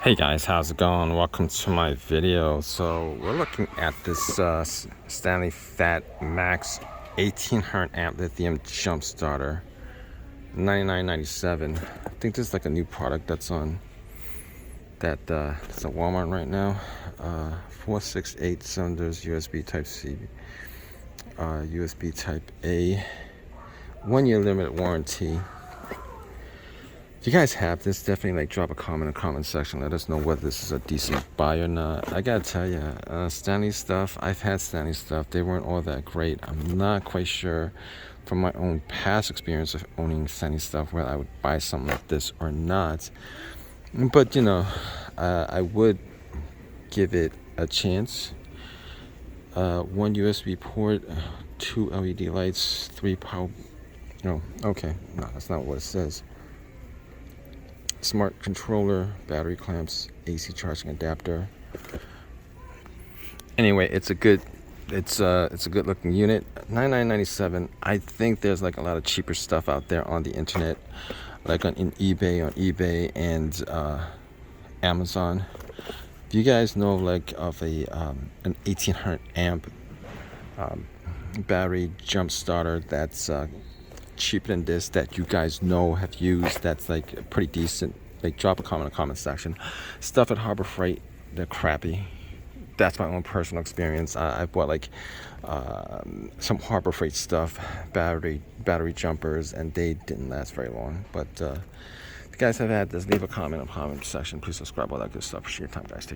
Hey guys, how's it going? Welcome to my video. So we're looking at this Stanley FATMAX 1800 amp lithium jump starter, $99.97. I think this is like a new product that's on it's at Walmart right now. 468 cylinders, USB Type C, USB Type A, 1 year limited warranty. If you guys have this, definitely like drop a comment in the comment section. Let us know whether this is a decent buy or not. I gotta tell you, Stanley stuff, I've had Stanley stuff. They weren't all that great. I'm not quite sure from my own past experience of owning Stanley stuff whether I would buy something like this or not. But you know, I would give it a chance. 1 USB port, 2 LED lights, 3 power. No, okay, no, that's not what it says. Smart controller, battery clamps, AC charging adapter. Anyway, it's a good looking unit. $99.97. I think there's like a lot of cheaper stuff out there on the internet, like on eBay and Amazon. If you guys know like of an 1800 amp battery jump starter that's cheaper than this, that you guys know, have used, that's like pretty decent, like drop a comment in the comment section. Stuff at Harbor Freight, they're crappy. That's my own personal experience. I bought like some Harbor Freight stuff, battery jumpers, and they didn't last very long. But if you guys have had this, leave a comment in the comment section. Please subscribe, all that good stuff. Appreciate your time, guys. Take care.